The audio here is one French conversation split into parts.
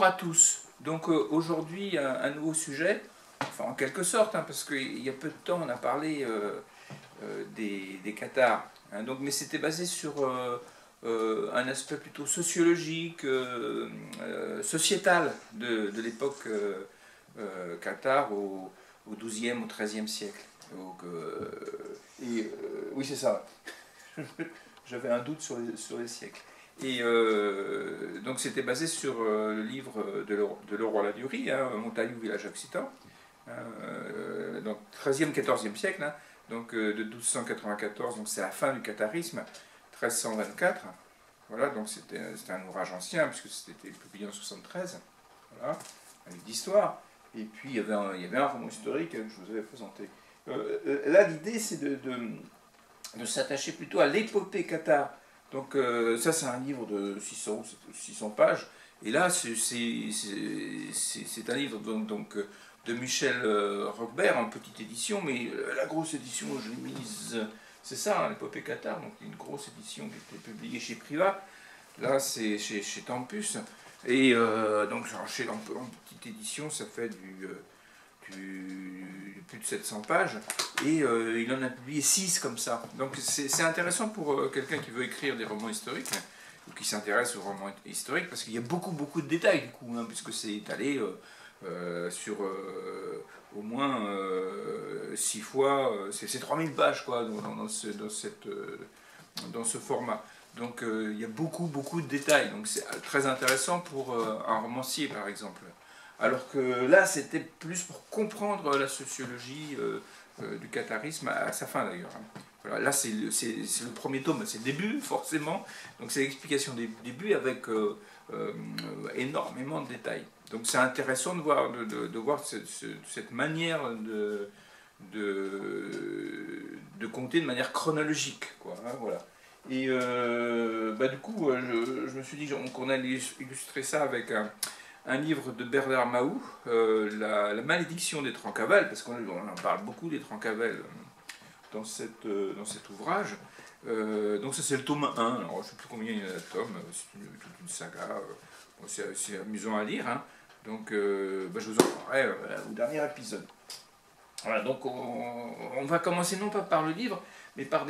Bonjour à tous. Donc aujourd'hui un nouveau sujet, enfin en quelque sorte, hein, parce qu'il y a peu de temps on a parlé des Qatars, hein, donc, mais c'était basé sur un aspect plutôt sociologique, sociétal de l'époque Qatar au XIIe, au XIIIe siècle. Donc, oui c'est ça, j'avais un doute sur les siècles. Et donc c'était basé sur le livre de Leroy Ladurie, hein, Montagne ou village occitan, donc 13e, 14e siècle, hein, donc de 1294, donc c'est la fin du catharisme, 1324. Voilà, donc c'était un ouvrage ancien, puisque c'était publié en 73, voilà, un livre d'histoire. Et puis il y avait un roman historique que je vous avais présenté. Là, l'idée, c'est de s'attacher plutôt à l'épopée cathare. Donc ça, c'est un livre de 600 pages. Et là, c'est un livre donc, de Michel Roquebert, en petite édition, mais la grosse édition, je l'ai mise, c'est ça, hein, l'épopée cathare, donc une grosse édition qui était publiée chez Privat. Là, c'est chez Tempus. Et donc, en petite édition, ça fait plus de 700 pages, et il en a publié 6 comme ça. Donc c'est intéressant pour quelqu'un qui veut écrire des romans historiques, ou qui s'intéresse aux romans historiques, parce qu'il y a beaucoup de détails du coup, hein, puisque c'est étalé sur au moins 6 fois, c'est 3000 pages quoi, dans ce format. Donc il y a beaucoup de détails, donc c'est très intéressant pour un romancier par exemple. Alors que là, c'était plus pour comprendre la sociologie du catharisme à sa fin d'ailleurs. Voilà, là, c'est le premier tome, c'est le début, forcément. Donc c'est l'explication des débuts avec énormément de détails. Donc c'est intéressant de voir cette manière de compter de manière chronologique, quoi, hein, voilà. Et du coup, je me suis dit qu'on allait illustrer ça avec un livre de Bernard Mahou, la malédiction des Trancavel, parce qu'on en parle beaucoup des Trancavel dans cet ouvrage. Donc ça c'est le tome 1, alors je ne sais plus combien il y a de tomes, c'est toute une saga, bon, c'est amusant à lire, hein. Donc je vous en parlerai au dernier épisode. Voilà, donc on va commencer non pas par le livre, mais par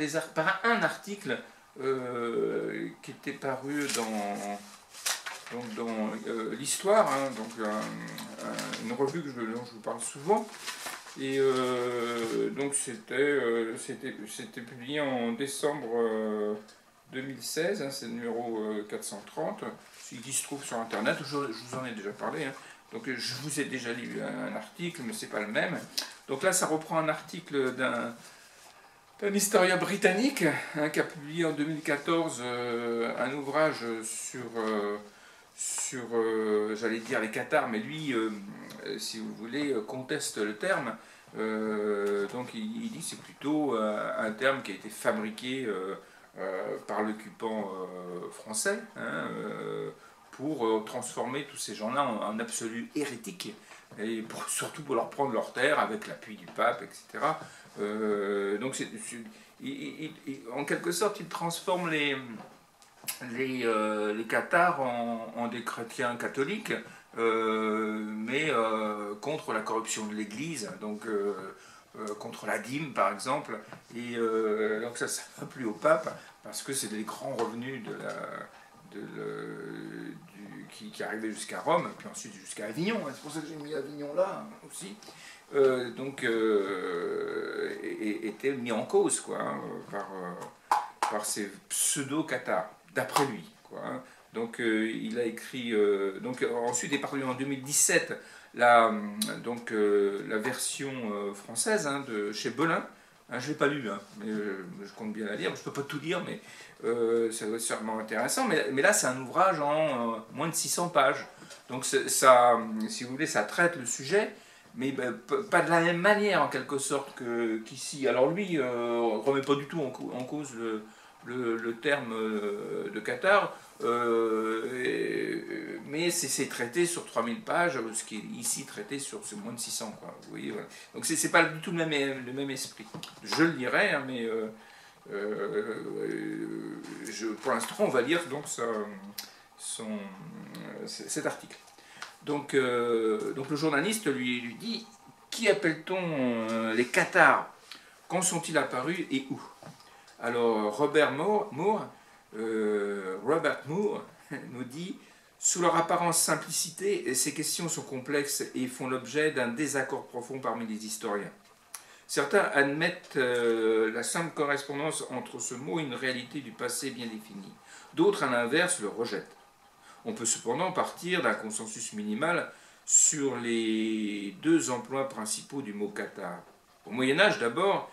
un article qui était paru dans l'histoire, hein, donc une revue dont je vous parle souvent. Et donc c'était publié en décembre 2016, hein, c'est le numéro 430, qui se trouve sur internet, je vous en ai déjà parlé, hein. Donc je vous ai déjà lu un article, mais c'est pas le même. Donc là ça reprend un article d'un historien britannique, hein, qui a publié en 2014 un ouvrage sur j'allais dire les Qatars, mais lui, si vous voulez, conteste le terme. Donc il dit que c'est plutôt un terme qui a été fabriqué par l'occupant français, hein, pour transformer tous ces gens-là en absolus hérétiques, et surtout pour leur prendre leur terre avec l'appui du pape, etc. Donc en quelque sorte, il transforme les Qatars en des chrétiens catholiques, mais contre la corruption de l'Église, donc contre la dîme par exemple, et donc ça ne va plus au pape, parce que c'est des grands revenus qui arrivaient jusqu'à Rome, puis ensuite jusqu'à Avignon, hein, c'est pour ça que j'ai mis Avignon là, hein, aussi, était mis en cause, quoi, hein, par ces pseudo-Qatars, d'après lui, quoi, hein. Donc il a écrit, donc ensuite est paru en 2017 la version française, hein, de chez Belin. Hein, je ne l'ai pas lu, hein, mais je compte bien la lire. Je ne peux pas tout lire, mais ça doit être sûrement intéressant. Mais là, c'est un ouvrage en moins de 600 pages. Donc ça, si vous voulez, ça traite le sujet, mais pas de la même manière en quelque sorte qu'ici. Alors lui, ne remet pas du tout en cause le terme de Qatar, mais c'est traité sur 3000 pages, ce qui est ici traité sur moins de 600, quoi. Vous voyez, voilà. Donc c'est pas du tout le même esprit. Je le lirai, hein, mais pour l'instant on va lire donc cet article. Donc le journaliste lui dit, qui appelle-t-on les cathares? Quand sont-ils apparus et où? Alors Robert Moore nous dit, sous leur apparente simplicité, ces questions sont complexes et font l'objet d'un désaccord profond parmi les historiens. Certains admettent la simple correspondance entre ce mot et une réalité du passé bien définie. D'autres, à l'inverse, le rejettent. On peut cependant partir d'un consensus minimal sur les deux emplois principaux du mot cathare. Au Moyen-Âge, d'abord,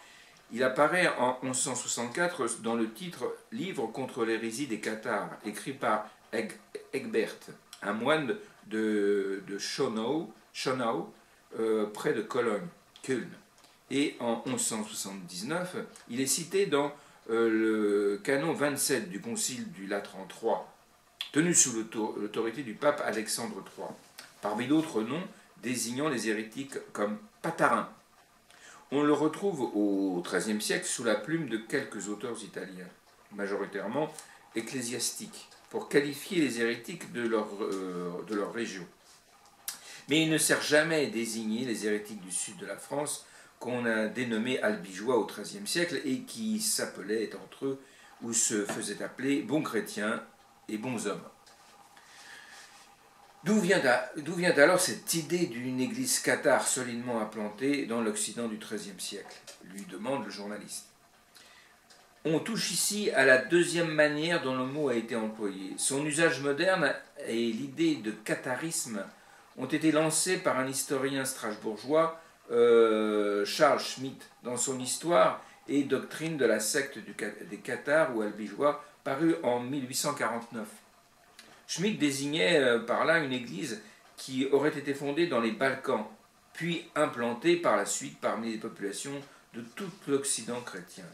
il apparaît en 1164 dans le titre « Livre contre l'hérésie des cathares », écrit par Egbert, un moine de Schonau, près de Cologne, Köln. Et en 1179, il est cité dans le canon 27 du Concile du Latran III, tenu sous l'autorité du pape Alexandre III, parmi d'autres noms désignant les hérétiques comme Patharin. On le retrouve au XIIIe siècle sous la plume de quelques auteurs italiens, majoritairement ecclésiastiques, pour qualifier les hérétiques de leur région. Mais il ne sert jamais à désigner les hérétiques du sud de la France, qu'on a dénommés albigeois au XIIIe siècle et qui s'appelaient entre eux ou se faisaient appeler bons chrétiens et bons hommes. D'où vient alors cette idée d'une église cathare solidement implantée dans l'Occident du XIIIe siècle, lui demande le journaliste. On touche ici à la deuxième manière dont le mot a été employé. Son usage moderne et l'idée de catharisme ont été lancés par un historien strasbourgeois, Charles Schmitt, dans son Histoire et doctrine de la secte des cathares ou albigeois, paru en 1849. Schmitt désignait par là une église qui aurait été fondée dans les Balkans, puis implantée par la suite parmi les populations de tout l'Occident chrétien.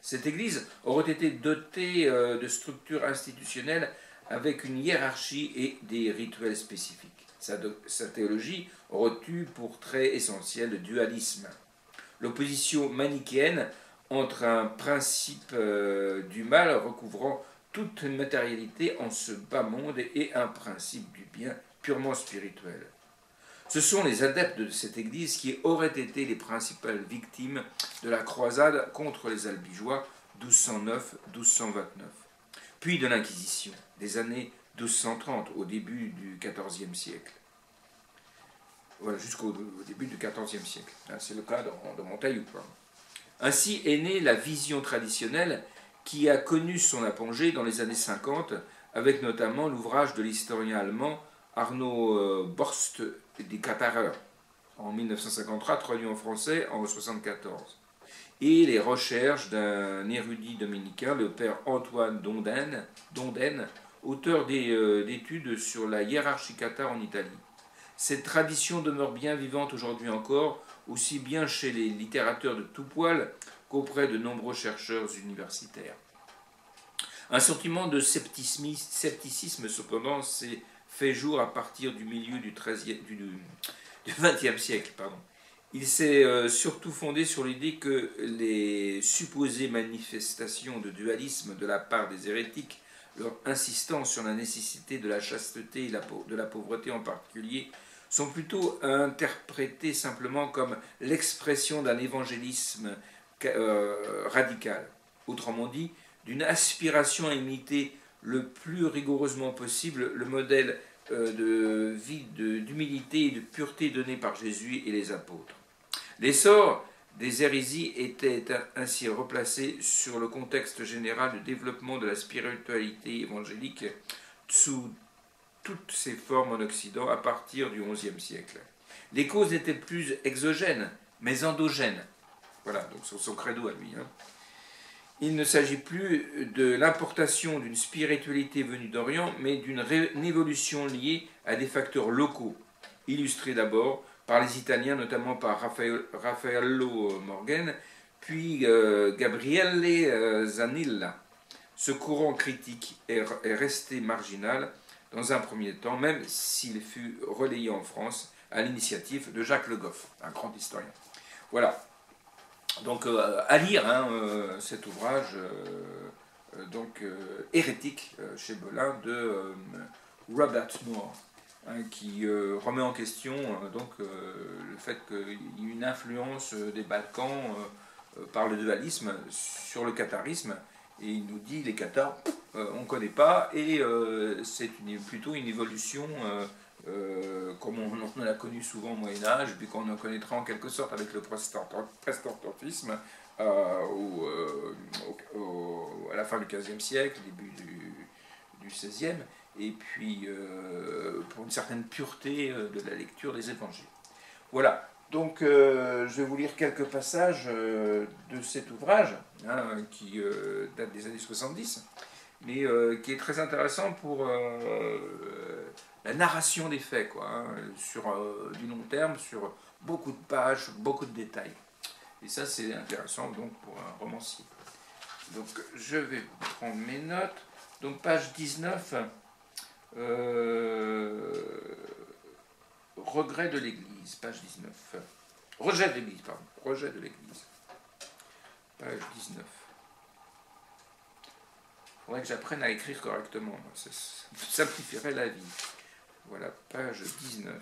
Cette église aurait été dotée de structures institutionnelles avec une hiérarchie et des rituels spécifiques. Sa théologie aurait eu pour trait essentiel le dualisme, l'opposition manichéenne entre un principe du mal recouvrant toute matérialité en ce bas monde et un principe du bien purement spirituel. Ce sont les adeptes de cette église qui auraient été les principales victimes de la croisade contre les albigeois 1209-1229, puis de l'Inquisition des années 1230 au début du XIVe siècle. Voilà, jusqu'au début du XIVe siècle. C'est le cas de Montaigne. Ainsi est née la vision traditionnelle qui a connu son apogée dans les années 50, avec notamment l'ouvrage de l'historien allemand Arno Borst des Catharer, en 1953, traduit en français en 1974, et les recherches d'un érudit dominicain, le père Antoine Donden, auteur d'études sur la hiérarchie cathare en Italie. Cette tradition demeure bien vivante aujourd'hui encore, aussi bien chez les littérateurs de tout poil qu'auprès de nombreux chercheurs universitaires. Un sentiment de scepticisme, cependant, s'est fait jour à partir du milieu du XXe siècle. Il s'est surtout fondé sur l'idée que les supposées manifestations de dualisme de la part des hérétiques, leur insistance sur la nécessité de la chasteté et de la pauvreté en particulier, sont plutôt interprétées simplement comme l'expression d'un évangélisme radical. Autrement dit, d'une aspiration à imiter le plus rigoureusement possible le modèle de vie d'humilité et de pureté donné par Jésus et les apôtres. L'essor des hérésies était ainsi replacé sur le contexte général de développement de la spiritualité évangélique sous toutes ses formes en Occident à partir du XIe siècle. Les causes n'étaient plus exogènes, mais endogènes. Voilà, donc c'est son credo à lui. Il ne s'agit plus de l'importation d'une spiritualité venue d'Orient, mais d'une évolution liée à des facteurs locaux, illustrés d'abord par les Italiens, notamment par Raffaello Morghen, puis Gabriele Zanilla. Ce courant critique est resté marginal dans un premier temps, même s'il fut relayé en France à l'initiative de Jacques Le Goff, un grand historien. Voilà. Donc à lire cet ouvrage hérétique chez Belin de Robert Moore. hein, qui remet en question donc, le fait qu'il y ait une influence des Balkans par le dualisme sur le qatarisme. Et il nous dit les Qatars, on ne connaît pas, et c'est plutôt une évolution comme on l'a connu souvent au Moyen-Âge, puis qu'on en connaîtra en quelque sorte avec le protestantisme à la fin du XVe siècle, début du XVIe, et puis pour une certaine pureté de la lecture des évangiles. Voilà, donc je vais vous lire quelques passages de cet ouvrage, hein, qui date des années 70, mais qui est très intéressant pour la narration des faits, quoi, hein, sur du long terme, sur beaucoup de pages, beaucoup de détails. Et ça, c'est intéressant donc pour un romancier. Donc, je vais prendre mes notes. Donc, page 19, regret de l'Église, page 19. Rejet de l'Église, pardon. Rejet de l'Église. Page 19. Il faudrait que j'apprenne à écrire correctement. Ça simplifierait la vie. Voilà, page 19.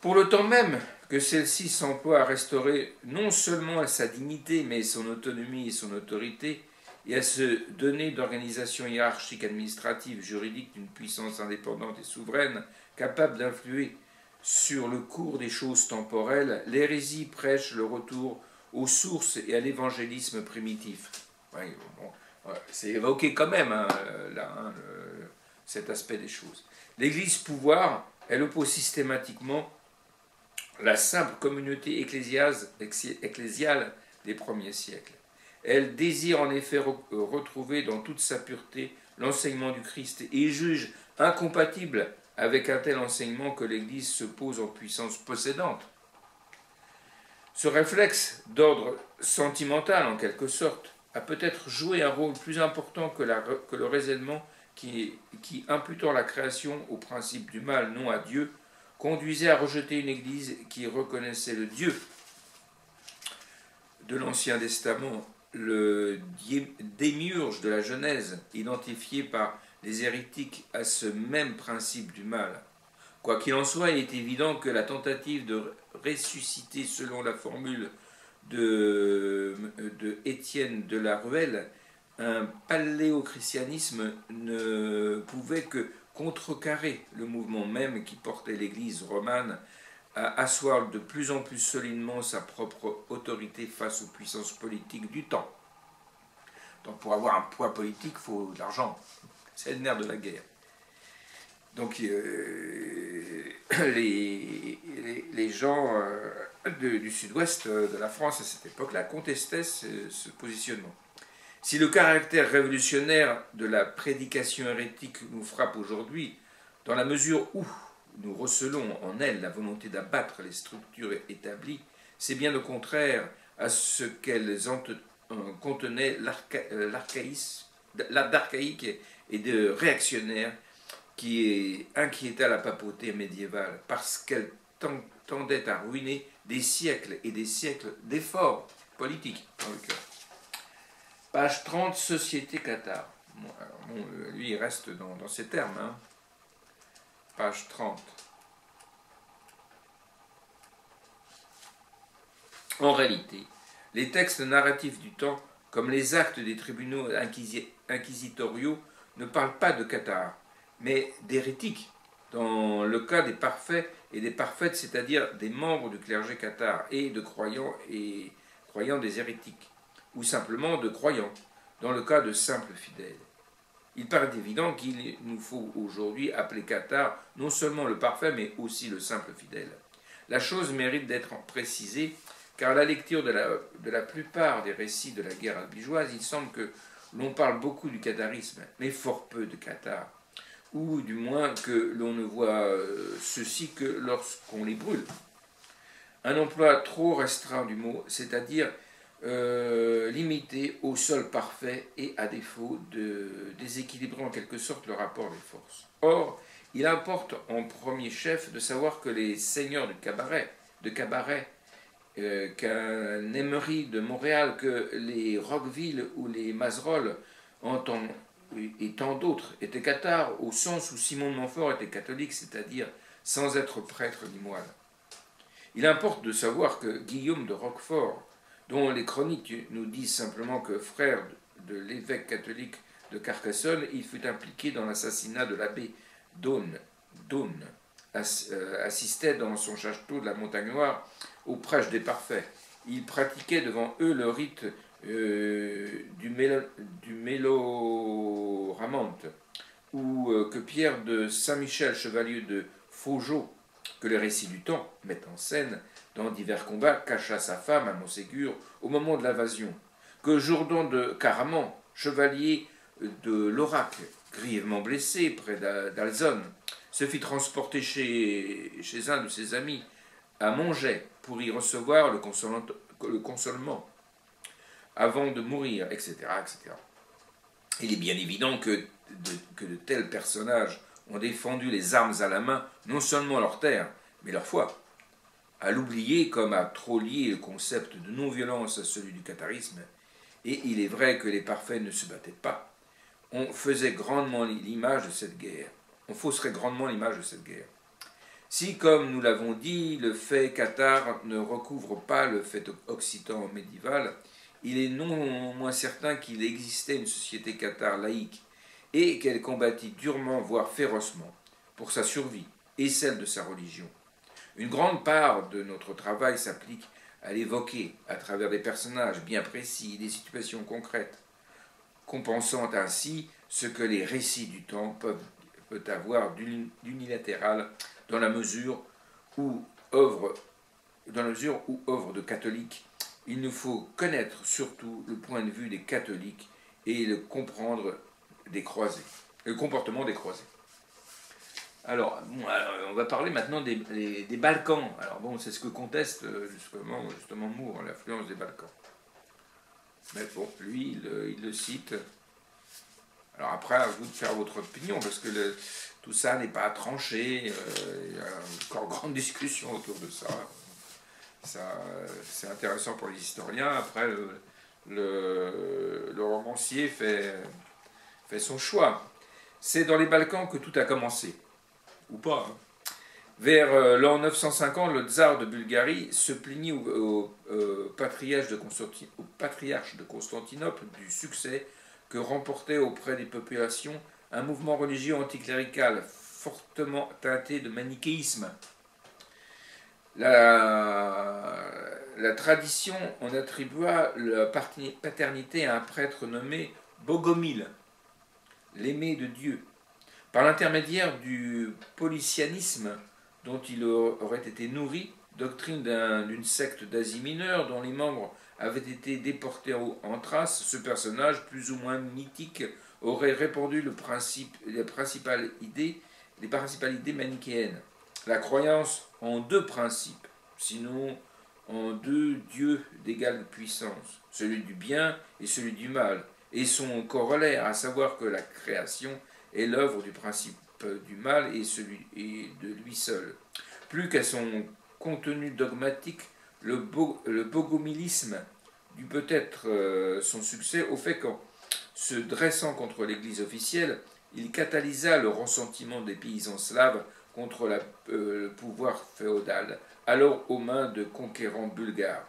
Pour le temps même que celle-ci s'emploie à restaurer non seulement sa dignité, mais son autonomie et son autorité, et à se donner d'organisation hiérarchique, administrative, juridique d'une puissance indépendante et souveraine, capable d'influer sur le cours des choses temporelles, l'hérésie prêche le retour aux sources et à l'évangélisme primitif. Ouais, bon, c'est évoqué quand même, hein, là, hein, cet aspect des choses. L'Église pouvoir, elle oppose systématiquement la simple communauté ecclésiale des premiers siècles. Elle désire en effet retrouver dans toute sa pureté l'enseignement du Christ et juge incompatible avec un tel enseignement que l'Église se pose en puissance possédante. Ce réflexe d'ordre sentimental, en quelque sorte, a peut-être joué un rôle plus important que le raisonnement qui, imputant la création au principe du mal, non à Dieu, conduisait à rejeter une Église qui reconnaissait le Dieu de l'Ancien Testament, le démiurge de la Genèse, identifié par les hérétiques à ce même principe du mal. Quoi qu'il en soit, il est évident que la tentative de ressusciter selon la formule de Étienne de la Ruelle un paléochristianisme ne pouvait que contrecarrer le mouvement même qui portait l'Église romane à asseoir de plus en plus solidement sa propre autorité face aux puissances politiques du temps. Donc pour avoir un poids politique, il faut de l'argent. C'est le nerf de la guerre. Donc les gens du sud-ouest de la France à cette époque-là contestaient ce positionnement. Si le caractère révolutionnaire de la prédication hérétique nous frappe aujourd'hui, dans la mesure où nous recelons en elle la volonté d'abattre les structures établies, c'est bien au contraire à ce qu'elles contenaient d'archaïque et de réactionnaire qui inquiéta la papauté médiévale, parce qu'elle tendait à ruiner des siècles et des siècles d'efforts politiques, dans le cœur. Page 30, Société Cathare. Bon, lui, il reste dans ces termes. Hein. Page 30. En réalité, les textes narratifs du temps, comme les actes des tribunaux inquisitoriaux, ne parlent pas de Cathare, mais d'hérétiques, dans le cas des parfaits et des parfaites, c'est-à-dire des membres du clergé cathare et de croyants des hérétiques, ou simplement de croyants, dans le cas de simples fidèles. Il paraît évident qu'il nous faut aujourd'hui appeler cathare non seulement le parfait, mais aussi le simple fidèle. La chose mérite d'être précisée, car à la lecture de la plupart des récits de la guerre albigeoise, il semble que l'on parle beaucoup du catharisme, mais fort peu de cathares, ou du moins que l'on ne voit ceci que lorsqu'on les brûle. Un emploi trop restreint du mot, c'est-à-dire limité au seul parfait et à défaut de déséquilibrer en quelque sorte le rapport des forces. Or, il importe en premier chef de savoir que les seigneurs de cabaret, qu'un Emery de Montréal, que les Roqueville ou les Mazerolle et tant d'autres étaient cathares au sens où Simon de Montfort était catholique, c'est-à-dire sans être prêtre ni moine. Il importe de savoir que Guillaume de Roquefort, dont les chroniques nous disent simplement que frère de l'évêque catholique de Carcassonne, il fut impliqué dans l'assassinat de l'abbé Daune, assistait dans son château de la Montagne Noire au prêche des parfaits. Il pratiquait devant eux le rite du méloramante, ou que Pierre de Saint-Michel, chevalier de Faugeau, que les récits du temps mettent en scène dans divers combats, cacha sa femme à Montségur au moment de l'invasion, que Jourdan de Caraman, chevalier de l'Aurac, grièvement blessé près d'Alzonne, se fit transporter chez un de ses amis à Montget pour y recevoir le consolement avant de mourir, etc., etc. Il est bien évident que de tels personnages ont défendu les armes à la main non seulement leur terre, mais leur foi. À l'oublier comme à trop lier le concept de non-violence à celui du catharisme, et il est vrai que les parfaits ne se battaient pas, on faisait grandement l'image de cette guerre. On fausserait grandement l'image de cette guerre. Si, comme nous l'avons dit, le fait cathare ne recouvre pas le fait occitan médiéval, il est non moins certain qu'il existait une société cathare laïque et qu'elle combattit durement, voire férocement, pour sa survie et celle de sa religion. Une grande part de notre travail s'applique à l'évoquer à travers des personnages bien précis et des situations concrètes, compensant ainsi ce que les récits du temps peuvent avoir d'unilatéral dans la mesure où œuvre de catholiques. Il nous faut connaître surtout le point de vue des catholiques et le comprendre des croisés, le comportement des croisés. Alors, on va parler maintenant des Balkans. Alors bon, c'est ce que conteste justement Moore, l'influence des Balkans. Mais bon, lui, il le cite. Alors après, à vous de faire votre opinion, parce que tout ça n'est pas tranché. Il y a encore grande discussion autour de ça. C'est intéressant pour les historiens. Après, le romancier fait son choix. C'est dans les Balkans que tout a commencé. Ou pas. Hein. Vers l'an 950, le tsar de Bulgarie se plaignit au patriarche de Constantinople du succès que remportait auprès des populations un mouvement religieux anticlérical fortement teinté de manichéisme. La tradition en attribua la paternité à un prêtre nommé Bogomil, l'aimé de Dieu. Par l'intermédiaire du polysianisme dont il aurait été nourri, doctrine d'une secte d'Asie mineure dont les membres avaient été déportés en Thrace, ce personnage, plus ou moins mythique, aurait répandu les principales idées manichéennes. La croyance en deux principes, sinon en deux dieux d'égale puissance, celui du bien et celui du mal, et son corollaire, à savoir que la création est l'œuvre du principe du mal et de lui seul. Plus qu'à son contenu dogmatique, le bogomilisme dut peut-être son succès au fait qu'en se dressant contre l'Église officielle, il catalysa le ressentiment des paysans slaves contre le pouvoir féodal, alors aux mains de conquérants bulgares.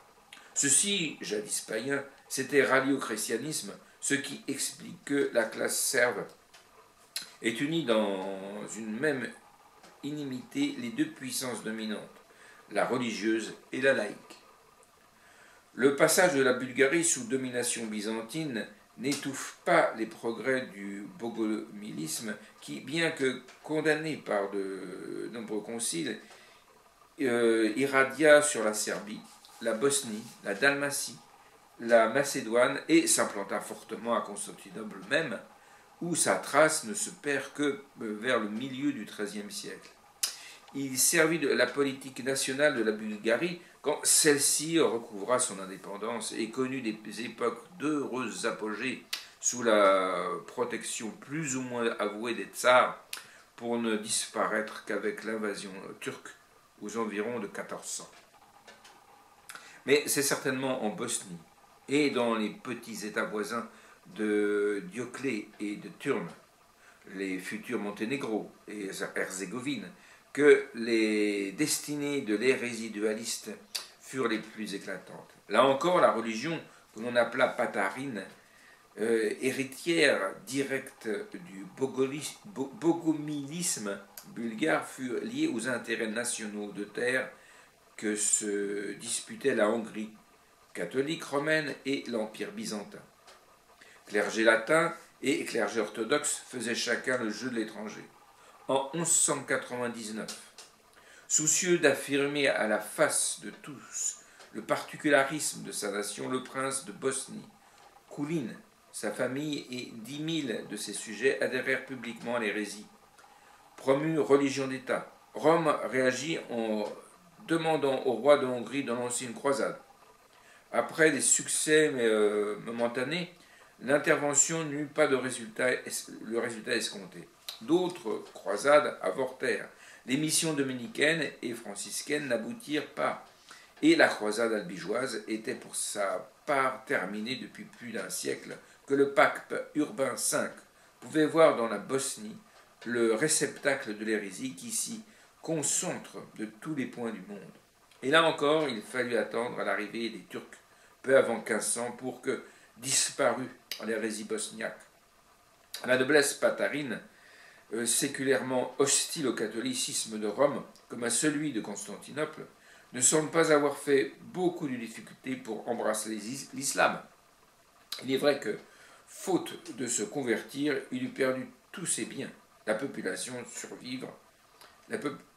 Ceux-ci, jadis païens, s'étaient ralliés au christianisme, ce qui explique que la classe serve est unie dans une même inimité les deux puissances dominantes, la religieuse et la laïque. Le passage de la Bulgarie sous domination byzantine n'étouffe pas les progrès du bogomilisme qui, bien que condamné par de nombreux conciles, irradia sur la Serbie, la Bosnie, la Dalmatie, la Macédoine et s'implanta fortement à Constantinople même, où sa trace ne se perd que vers le milieu du XIIIe siècle. Il servit de la politique nationale de la Bulgarie quand celle-ci recouvra son indépendance et connut des époques d'heureuses apogées sous la protection plus ou moins avouée des tsars pour ne disparaître qu'avec l'invasion turque aux environs de 1400. Mais c'est certainement en Bosnie et dans les petits États voisins de Dioclée et de Turn, les futurs Monténégro et Herzégovine, que les destinées de l'hérésie dualiste furent les plus éclatantes. Là encore, la religion que l'on appela Patarine, héritière directe du bogomilisme bulgare, fut liée aux intérêts nationaux de terre que se disputaient la Hongrie catholique romaine et l'Empire byzantin. Clergé latin et clergé orthodoxe faisaient chacun le jeu de l'étranger. En 1199, soucieux d'affirmer à la face de tous le particularisme de sa nation, le prince de Bosnie, Koulin, sa famille et 10 000 de ses sujets adhérèrent publiquement à l'hérésie. Promu religion d'État, Rome réagit en demandant au roi de Hongrie de lancer une croisade. Après des succès momentanés, l'intervention n'eut pas le résultat escompté. D'autres croisades avortèrent. Les missions dominicaines et franciscaines n'aboutirent pas, et la croisade albigeoise était pour sa part terminée depuis plus d'un siècle, que le pape Urbain V pouvait voir dans la Bosnie le réceptacle de l'hérésie qui s'y concentre de tous les points du monde. Et là encore, il fallut attendre l'arrivée des Turcs, peu avant 1500, pour que disparût l'hérésie bosniaque. La noblesse patarine, séculairement hostile au catholicisme de Rome, comme à celui de Constantinople, ne semble pas avoir fait beaucoup de difficultés pour embrasser l'islam. Il est vrai que, faute de se convertir, il eut perdu tous ses biens. La population survivre,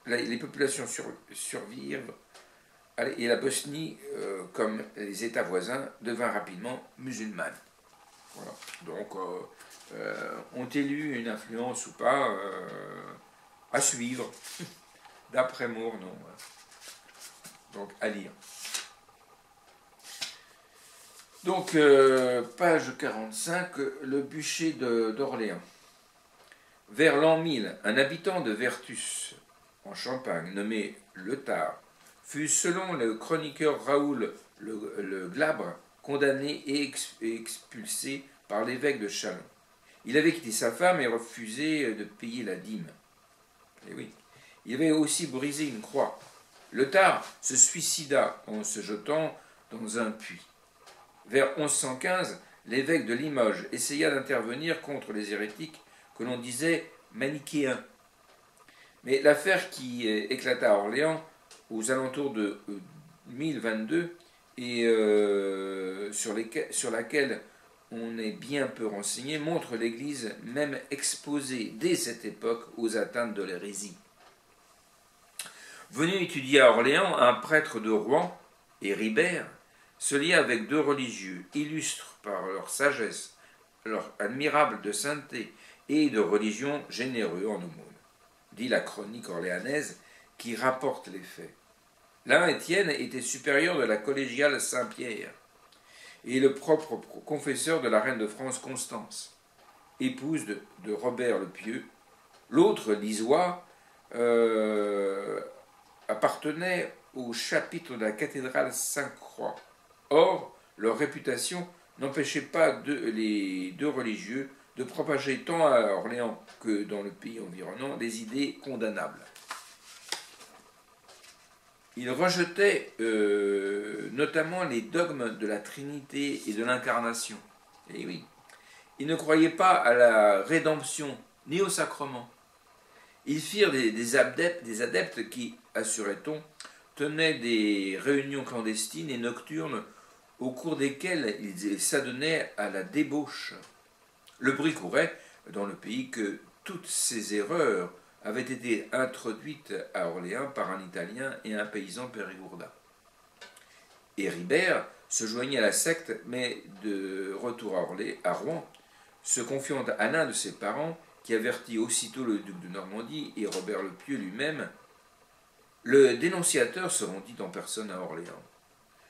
les populations survivent, et la Bosnie, comme les États voisins, devint rapidement musulmane. Voilà. Donc, ont-ils une influence ou pas à suivre, d'après Moore, non. Donc, à lire. Donc, page 45, le bûcher d'Orléans. Vers l'an 1000, un habitant de Vertus, en Champagne, nommé Le Tard, fut, selon le chroniqueur Raoul le Glabre, condamné et expulsé par l'évêque de Châlons. Il avait quitté sa femme et refusé de payer la dîme. Et oui. Il avait aussi brisé une croix. Le Tard se suicida en se jetant dans un puits. Vers 1115, l'évêque de Limoges essaya d'intervenir contre les hérétiques que l'on disait manichéens. Mais l'affaire qui éclata à Orléans aux alentours de 1022 et sur laquelle on est bien peu renseigné, montre l'Église même exposée dès cette époque aux atteintes de l'hérésie. Venu étudier à Orléans, un prêtre de Rouen, Héribert, se lia avec 2 religieux, illustres par leur sagesse, leur admirable de sainteté et de religion, généreux en aumône, dit la chronique orléanaise qui rapporte les faits. L'un, Étienne, était supérieur de la collégiale Saint-Pierre et le propre confesseur de la reine de France Constance, épouse de Robert le Pieux. L'autre, Lisois, appartenait au chapitre de la cathédrale Sainte-Croix. Or, leur réputation n'empêchait pas les 2 religieux de propager tant à Orléans que dans le pays environnant des idées condamnables. Ils rejetaient notamment les dogmes de la Trinité et de l'Incarnation. Et oui, ils ne croyaient pas à la rédemption ni au sacrement. Ils firent des adeptes qui, assurait-on, tenaient des réunions clandestines et nocturnes au cours desquelles ils s'adonnaient à la débauche. Le bruit courait dans le pays que toutes ces erreurs avaient été introduites à Orléans par un Italien et un paysan périgourdin. Héribert se joignit à la secte, mais de retour à Rouen, se confiant à l'un de ses parents, qui avertit aussitôt le duc de Normandie et Robert le Pieux lui-même, le dénonciateur se rendit en personne à Orléans,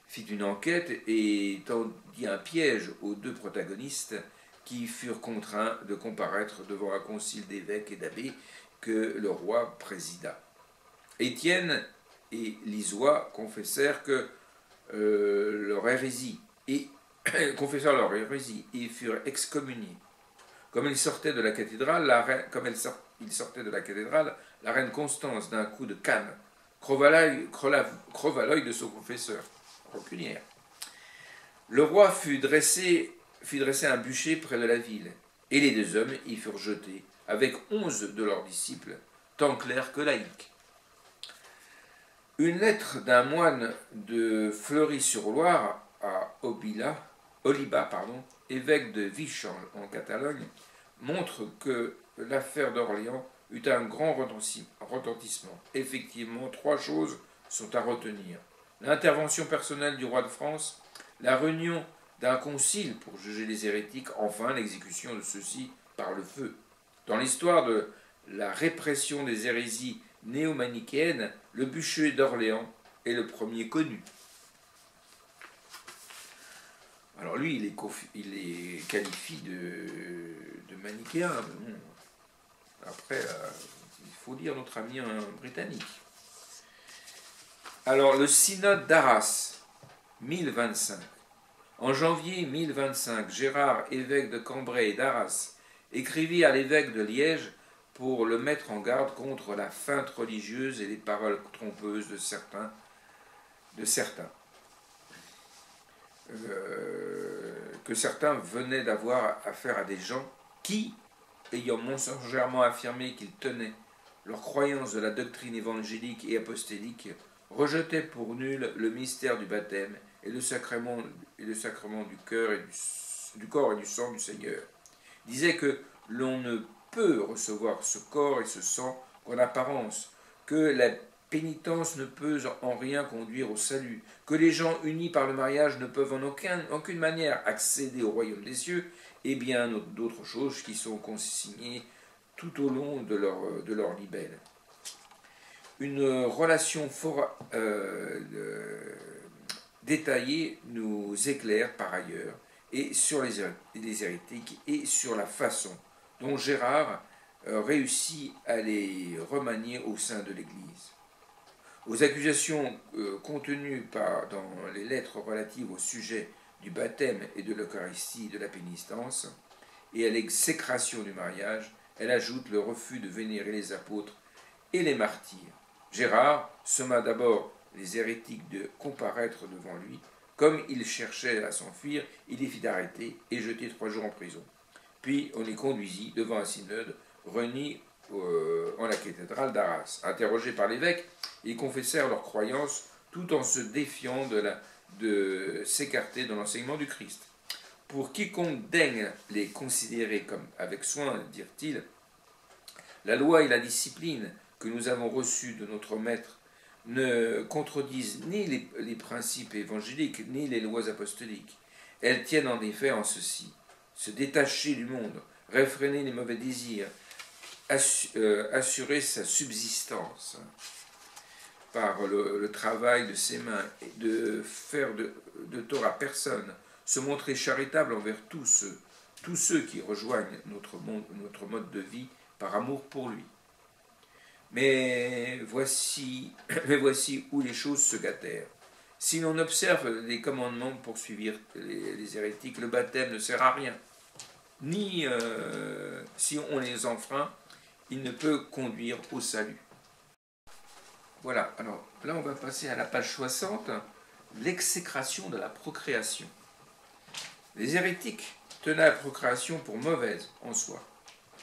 fit une enquête et tendit un piège aux 2 protagonistes qui furent contraints de comparaître devant un concile d'évêques et d'abbés que le roi présida. Étienne et Lisois confessèrent que leur hérésie et confessèrent leur hérésie et furent excommuniés. Comme ils sortaient de la cathédrale, la reine Constance, d'un coup de canne, creva l'œil de son confesseur, rancunière. Le roi fit dresser un bûcher près de la ville, et les deux hommes y furent jetés, avec 11 de leurs disciples, tant clercs que laïcs. Une lettre d'un moine de Fleury-sur-Loire à Oliba, évêque de Vichy en Catalogne, montre que l'affaire d'Orléans eut un grand retentissement. Effectivement, 3 choses sont à retenir. L'intervention personnelle du roi de France, la réunion d'un concile pour juger les hérétiques, enfin l'exécution de ceux-ci par le feu. Dans l'histoire de la répression des hérésies néo-manichéennes, le bûcher d'Orléans est le premier connu. Alors lui, il est qualifié de manichéen. Mais bon, après, il faut lire notre ami britannique. Alors, le synode d'Arras, 1025. En janvier 1025, Gérard, évêque de Cambrai et d'Arras, écrivit à l'évêque de Liège pour le mettre en garde contre la feinte religieuse et les paroles trompeuses de certains. Que certains venaient d'avoir affaire à des gens qui, ayant mensongèrement affirmé qu'ils tenaient leur croyance de la doctrine évangélique et apostolique, rejetaient pour nul le mystère du baptême et le sacrement du corps et du sang du Seigneur. Disaient que l'on ne peut recevoir ce corps et ce sang qu'en apparence, que la pénitence ne peut en rien conduire au salut, que les gens unis par le mariage ne peuvent en aucune manière accéder au royaume des cieux, et bien d'autres choses qui sont consignées tout au long de leur libelle. Une relation fort détaillée nous éclaire par ailleurs et sur les hérétiques et sur la façon dont Gérard réussit à les remanier au sein de l'Église. Aux accusations contenues dans les lettres relatives au sujet du baptême et de l'Eucharistie et de la pénitence, et à l'exécration du mariage, elle ajoute le refus de vénérer les apôtres et les martyrs. Gérard somma d'abord les hérétiques de comparaître devant lui. Comme il cherchait à s'enfuir, il les fit arrêter et jeter 3 jours en prison. Puis on les conduisit devant un synode réuni en la cathédrale d'Arras. Interrogés par l'évêque, ils confessèrent leur croyance tout en se défiant de s'écarter de l'enseignement du Christ. Pour quiconque daigne les considérer comme avec soin, dirent-ils, la loi et la discipline que nous avons reçues de notre Maître ne contredisent ni les principes évangéliques, ni les lois apostoliques. Elles tiennent en effet en ceci: se détacher du monde, réfréner les mauvais désirs, assurer sa subsistance par le travail de ses mains, et de faire de tort à personne, se montrer charitable envers tous ceux qui rejoignent notre mode de vie par amour pour lui. Mais voici où les choses se gâtèrent. Si l'on observe les commandements pour suivre les hérétiques, le baptême ne sert à rien. Ni si on les enfreint, il ne peut conduire au salut. Voilà, alors là on va passer à la page 60, l'exécration de la procréation. Les hérétiques tenaient la procréation pour mauvaise en soi,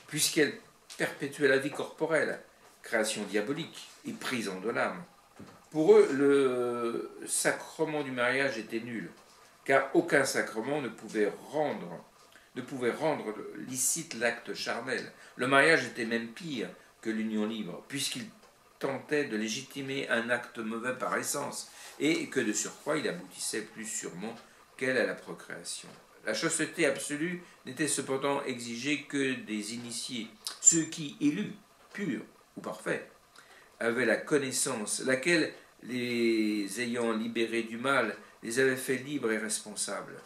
puisqu'elle perpétuait la vie corporelle, création diabolique et prison de l'âme. Pour eux, le sacrement du mariage était nul, car aucun sacrement ne pouvait rendre licite l'acte charnel. Le mariage était même pire que l'union libre, puisqu'il tentait de légitimer un acte mauvais par essence, et que de surcroît il aboutissait plus sûrement qu'elle à la procréation. La chasteté absolue n'était cependant exigée que des initiés, ceux qui, élus, purs ou parfaits, avaient la connaissance, laquelle, les ayant libérés du mal, les avait fait libres et responsables.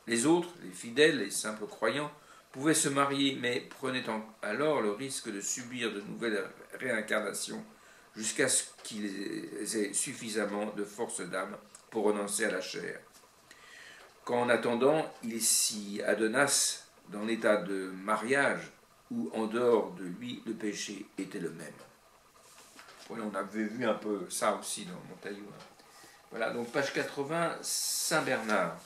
Les autres, les fidèles, les simples croyants, pouvaient se marier, mais prenaient alors le risque de subir de nouvelles réincarnations, jusqu'à ce qu'ils aient suffisamment de force d'âme pour renoncer à la chair. qu'en attendant, il s'y adonnasse dans l'état de mariage où, en dehors de lui, le péché était le même. Voilà, on avait vu un peu ça aussi dans Montaillou. Voilà, donc page 80, Saint-Bernard.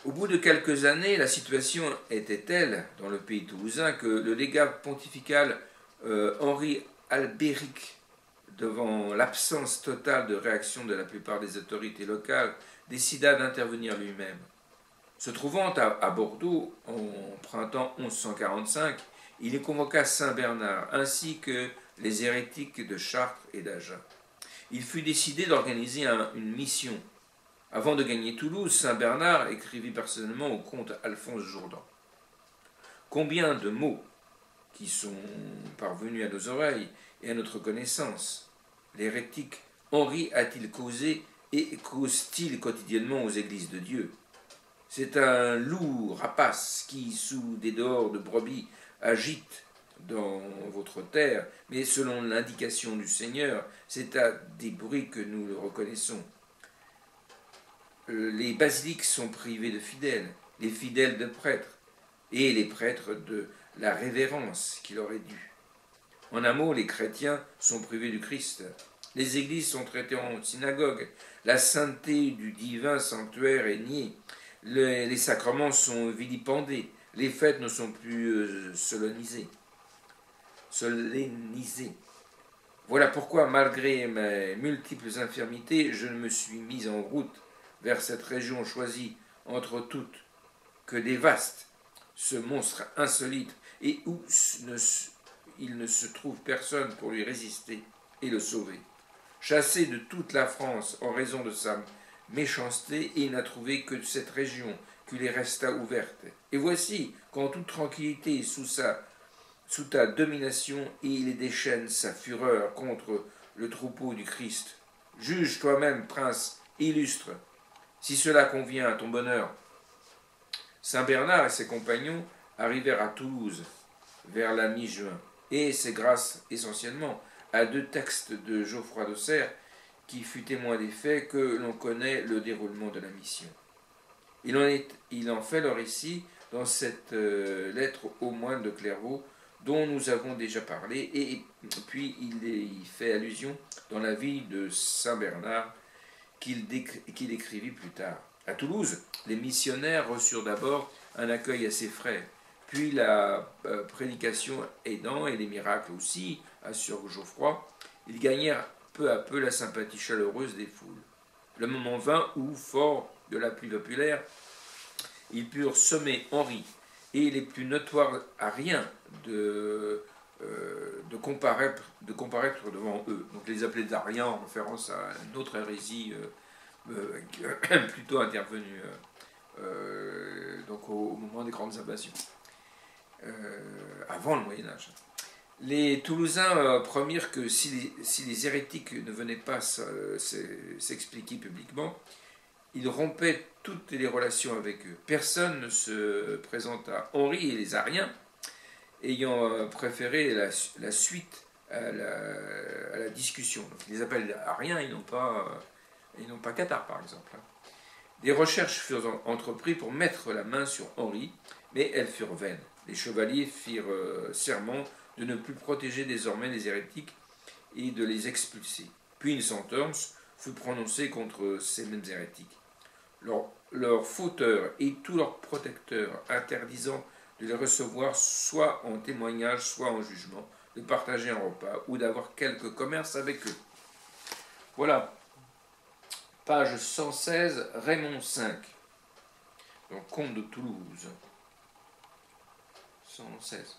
Au bout de quelques années, la situation était telle dans le pays toulousain que le légat pontifical Henri Albéric, devant l'absence totale de réaction de la plupart des autorités locales, décida d'intervenir lui-même. Se trouvant à Bordeaux en printemps 1145, il y convoqua Saint Bernard ainsi que les hérétiques de Chartres et d'Agen. Il fut décidé d'organiser une mission. Avant de gagner Toulouse, Saint Bernard écrivit personnellement au comte Alphonse Jourdan. Combien de mots qui sont parvenus à nos oreilles et à notre connaissance l'hérétique Henri a-t-il causé et cause-t-il quotidiennement aux églises de Dieu? C'est un loup rapace qui, sous des dehors de brebis, agite dans votre terre, mais selon l'indication du Seigneur, c'est à des bruits que nous le reconnaissons. Les basiliques sont privés de fidèles, les fidèles de prêtres, et les prêtres de la révérence qui leur est due. En un mot, les chrétiens sont privés du Christ. Les églises sont traitées en synagogue, la sainteté du divin sanctuaire est niée, les sacrements sont vilipendés, les fêtes ne sont plus solennisées. Voilà pourquoi, malgré mes multiples infirmités, je me suis mis en route vers cette région choisie entre toutes, que dévaste ce monstre insolite et où il ne se trouve personne pour lui résister et le sauver. Chassé de toute la France en raison de sa méchanceté, il n'a trouvé que cette région qui lui resta ouverte. Et voici qu'en toute tranquillité, sous ta domination, il déchaîne sa fureur contre le troupeau du Christ. Juge toi-même, prince illustre, si cela convient à ton bonheur. Saint Bernard et ses compagnons arrivèrent à Toulouse vers la mi-juin, et c'est grâce essentiellement à deux textes de Geoffroy d'Auxerre, qui fut témoin des faits, que l'on connaît le déroulement de la mission. Il en fait leur récit dans cette lettre au moine de Clairvaux, dont nous avons déjà parlé, et puis il y fait allusion dans la vie de Saint Bernard qu'il écrivit plus tard. À Toulouse, les missionnaires reçurent d'abord un accueil assez frais, puis la prédication aidant et les miracles aussi, assure Geoffroy, ils gagnèrent peu à peu la sympathie chaleureuse des foules. Le moment vint où, fort de l'appui populaire, ils purent sommer Henri et les plus notoires à rien de comparaître devant eux. Donc les appelés d'Ariens en référence à une autre hérésie plutôt intervenue donc au moment des grandes invasions, avant le Moyen-Âge. Les Toulousains promirent que si les hérétiques ne venaient pas s'expliquer publiquement, ils rompaient toutes les relations avec eux. Personne ne se présenta. Henri et les Ariens, ayant préféré la suite à la discussion. Donc, ils les appellent Ariens, ils n'ont pas Cathare, par exemple. Des recherches furent entreprises pour mettre la main sur Henri, mais elles furent vaines. Les chevaliers firent serment de ne plus protéger désormais les hérétiques et de les expulser. Puis une sentence fut prononcée contre ces mêmes hérétiques. Leurs fauteurs et tous leurs protecteurs interdisant de les recevoir soit en témoignage, soit en jugement, de partager un repas ou d'avoir quelque commerce avec eux. Voilà, page 116, Raymond V, donc comte de Toulouse. 116.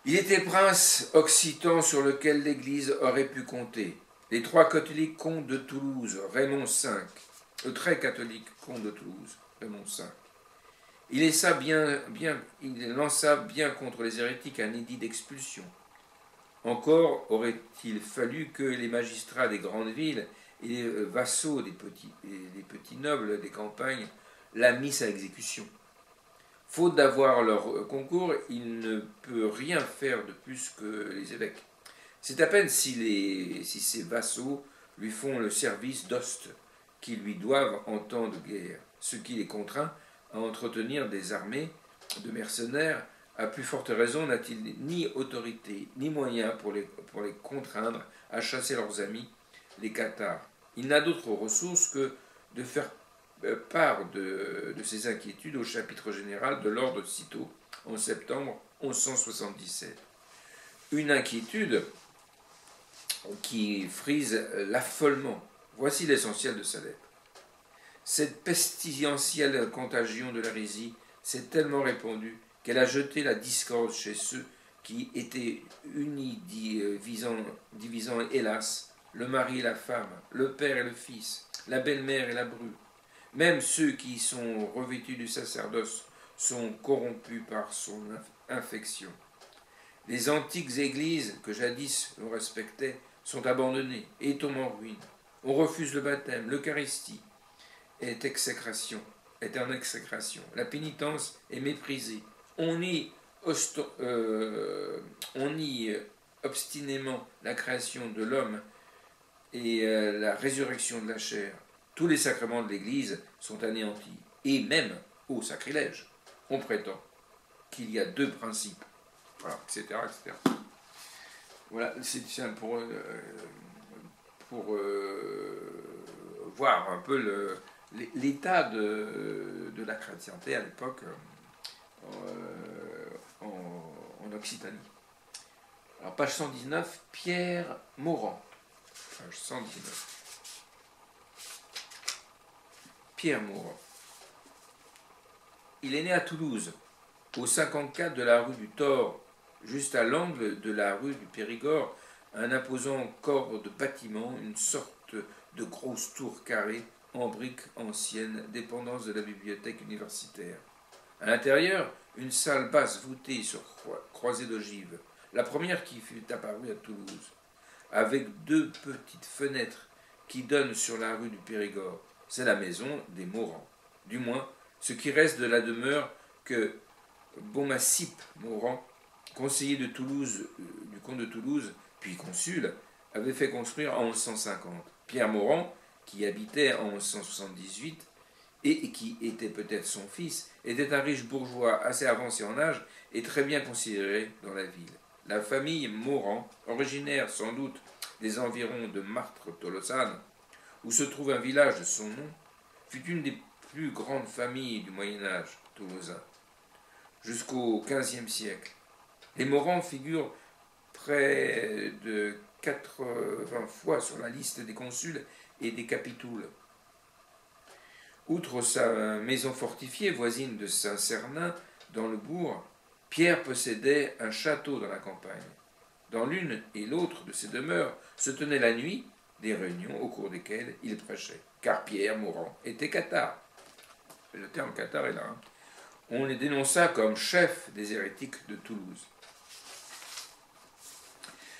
Il était prince occitan sur lequel l'Église aurait pu compter. Les trois catholiques comtes de Toulouse, Raymond V, le très catholique comte de Toulouse, Raymond V. Il lança bien contre les hérétiques un édit d'expulsion. Encore aurait-il fallu que les magistrats des grandes villes et les vassaux des petits nobles des campagnes la missent à exécution. Faute d'avoir leur concours, il ne peut rien faire de plus que les évêques. C'est à peine si ses vassaux lui font le service d'hoste qu'ils lui doivent en temps de guerre, ce qui les contraint à entretenir des armées de mercenaires. À plus forte raison n'a-t-il ni autorité ni moyens pour les contraindre à chasser leurs amis, les Cathares. Il n'a d'autre ressource que de faire part de ses inquiétudes au chapitre général de l'ordre de Cîteaux en septembre 1177. Une inquiétude qui frise l'affolement. Voici l'essentiel de sa lettre. Cette pestilentielle contagion de l'hérésie s'est tellement répandue qu'elle a jeté la discorde chez ceux qui étaient unis, divisant, hélas, le mari et la femme, le père et le fils, la belle-mère et la bru. Même ceux qui sont revêtus du sacerdoce sont corrompus par son infection. Les antiques églises que jadis on respectait sont abandonnées et tombent en ruine. On refuse le baptême, l'Eucharistie est en exécration. La pénitence est méprisée. On nie obstinément la création de l'homme et la résurrection de la chair. Tous les sacrements de l'Église sont anéantis. Et même, au sacrilège, on prétend qu'il y a deux principes. Voilà, etc., etc. Voilà, c'est pour voir un peu l'état de la chrétienté à l'époque en Occitanie. Alors, page 119, Pierre Morand. Page 119. Pierre Morand. Il est né à Toulouse, au 54 de la rue du Thor, juste à l'angle de la rue du Périgord, un imposant corps de bâtiment, une sorte de grosse tour carrée en briques anciennes, dépendance de la bibliothèque universitaire. À l'intérieur, une salle basse voûtée sur croisée d'ogives, la première qui fut apparue à Toulouse, avec deux petites fenêtres qui donnent sur la rue du Périgord. C'est la maison des Morand, du moins ce qui reste de la demeure que Beaumassip Morand, conseiller de Toulouse, du comte de Toulouse, puis consul, avait fait construire en 1150. Pierre Morand, qui habitait en 1178 et qui était peut-être son fils, était un riche bourgeois assez avancé en âge et très bien considéré dans la ville. La famille Morand, originaire sans doute des environs de Martre-Tolosan, où se trouve un village de son nom, fut une des plus grandes familles du Moyen-Âge toulousain, jusqu'au XVe siècle. Les Morand figurent près de 80 fois sur la liste des consuls et des capitouls. Outre sa maison fortifiée, voisine de Saint-Cernin, dans le bourg, Pierre possédait un château dans la campagne. Dans l'une et l'autre de ces demeures se tenaient la nuit des réunions au cours desquelles il prêchait, car Pierre Morand était cathare. Le terme cathare est là. On les dénonça comme chef des hérétiques de Toulouse.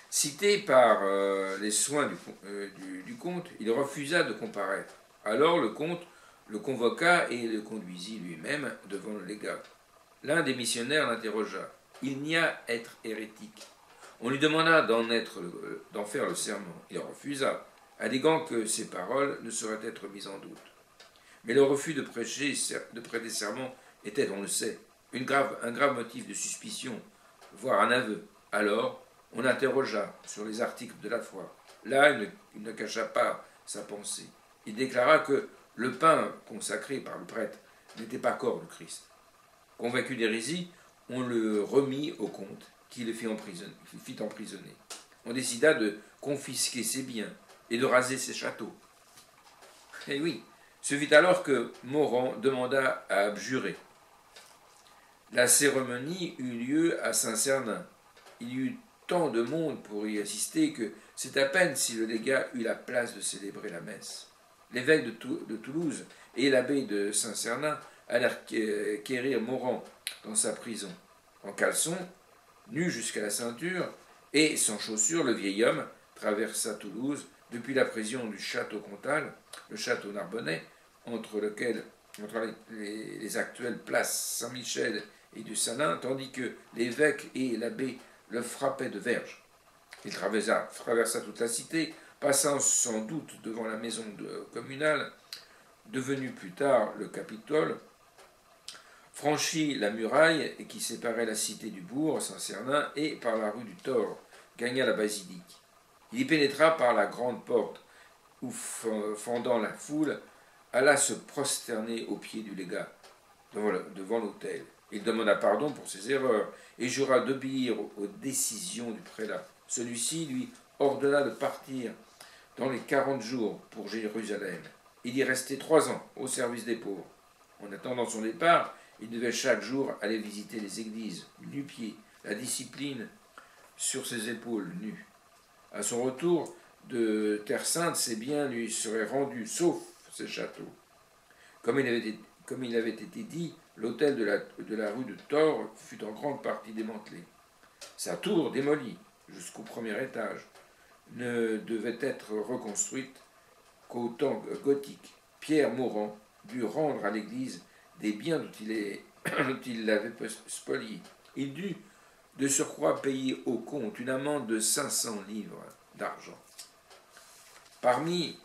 Cité par les soins du comte, il refusa de comparaître. Alors le comte le convoqua et le conduisit lui-même devant le légat. L'un des missionnaires l'interrogea. Il n'y a être hérétique. On lui demanda d'en faire le serment. Il refusa, alléguant que ses paroles ne sauraient être mises en doute. Mais le refus de prêter serment était, on le sait, un grave motif de suspicion, voire un aveu. Alors, on interrogea sur les articles de la foi. Là, il ne cacha pas sa pensée. Il déclara que le pain consacré par le prêtre n'était pas corps du Christ. Convaincu d'hérésie, on le remit au comte, qui le fit emprisonner. On décida de confisquer ses biens et de raser ses châteaux. Et oui, ce fut alors que Morand demanda à abjurer. La cérémonie eut lieu à Saint-Cernin. Il y eut tant de monde pour y assister que c'est à peine si le légat eut la place de célébrer la messe. L'évêque de Toulouse et l'abbé de Saint-Cernin allèrent quérir Morand dans sa prison. En caleçon, nu jusqu'à la ceinture et sans chaussures, le vieil homme traversa Toulouse depuis la prison du château Comtal, le château Narbonnais, entre lequel entre les actuelles places Saint-Michel et du Salin, tandis que l'évêque et l'abbé le frappaient de verges. Il traversa toute la cité, passant sans doute devant la maison communale, devenue plus tard le Capitole, franchit la muraille qui séparait la cité du bourg, Saint-Cernin, et par la rue du Thor, gagna la basilique. Il y pénétra par la grande porte, où, fendant la foule, alla se prosterner aux pieds du légat, devant l'autel. Il demanda pardon pour ses erreurs et jura d'obéir aux décisions du prélat. Celui-ci lui ordonna de partir dans les 40 jours pour Jérusalem. Il y restait 3 ans au service des pauvres. En attendant son départ, il devait chaque jour aller visiter les églises, nu-pieds, la discipline sur ses épaules nues. À son retour de Terre Sainte, ses biens lui seraient rendus, sauf ses châteaux. Comme il avait été dit, l'hôtel de la rue de Thor fut en grande partie démantelé. Sa tour, démolie jusqu'au premier étage, ne devait être reconstruite qu'au temps gothique. Pierre Morand dut rendre à l'église des biens dont il l'avait spoliés. Il dut de surcroît payer au comte une amende de 500 livres d'argent. Parmi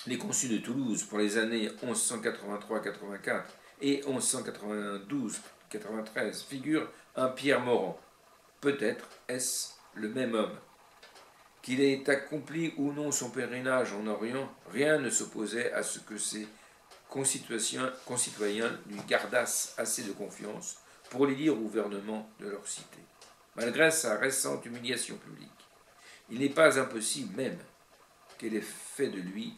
les consuls de Toulouse pour les années 1183-84 et 1192-93 figure un Pierre Morand. Peut-être est-ce le même homme. Qu'il ait accompli ou non son pèlerinage en Orient, rien ne s'opposait à ce que ses concitoyens lui gardassent assez de confiance pour les lire au gouvernement de leur cité. Malgré sa récente humiliation publique, il n'est pas impossible même qu'elle ait fait de lui,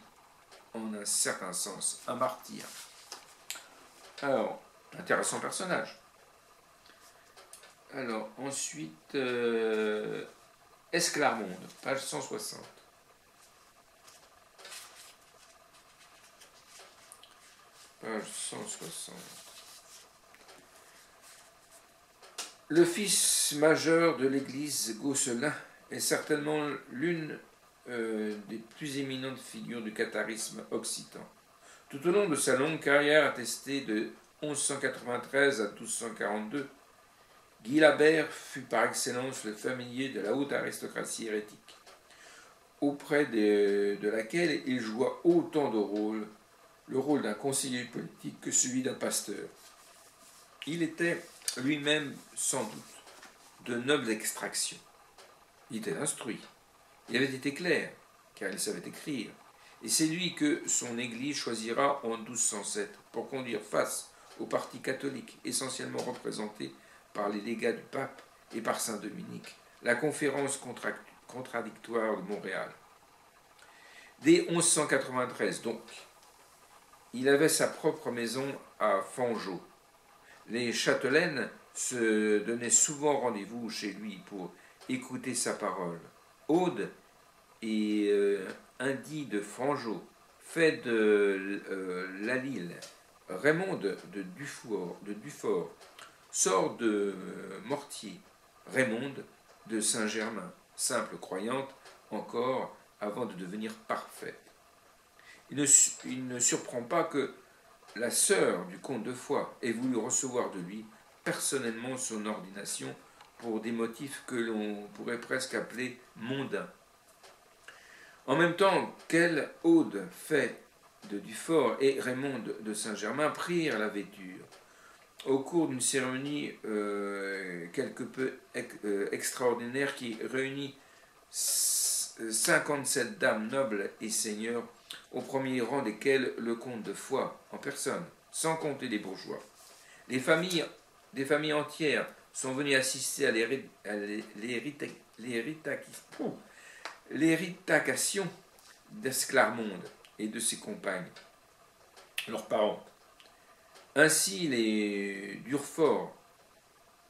en un certain sens, un martyr. Alors, intéressant personnage. Alors, ensuite, Esclarmonde, page 160. Page 160. Le fils majeur de l'église Gosselin est certainement l'une des plus éminentes figures du catharisme occitan. Tout au long de sa longue carrière attestée de 1193 à 1242, Guy Labert fut par excellence le familier de la haute aristocratie hérétique, auprès de laquelle il joua autant de rôles, le rôle d'un conseiller politique que celui d'un pasteur. Il était lui-même sans doute de noble extraction. Il était instruit. Il avait été clair, car il savait écrire. Et c'est lui que son Église choisira en 1207 pour conduire face au parti catholique, essentiellement représenté par les légats du pape et par saint Dominique, la conférence contradictoire de Montréal. Dès 1193, donc, il avait sa propre maison à Fangeau. Les châtelaines se donnaient souvent rendez-vous chez lui pour écouter sa parole. Aude et Indy de Fangeau, fait de Lalille, Raymond de Dufort, sort de Mortier, Raymond de Saint-Germain, simple croyante encore avant de devenir parfaite. Il ne surprend pas que la sœur du comte de Foix ait voulu recevoir de lui personnellement son ordination pour des motifs que l'on pourrait presque appeler mondains. En même temps qu'elle, Aude, fait de Dufort et Raymond de Saint-Germain prirent la vêture. Au cours d'une cérémonie quelque peu extraordinaire qui réunit 57 dames nobles et seigneurs, au premier rang desquels le comte de Foix en personne, sans compter les bourgeois. Des familles entières sont venues assister à l'héritation d'Esclarmonde et de ses compagnes, leurs parents. Ainsi les Durfort,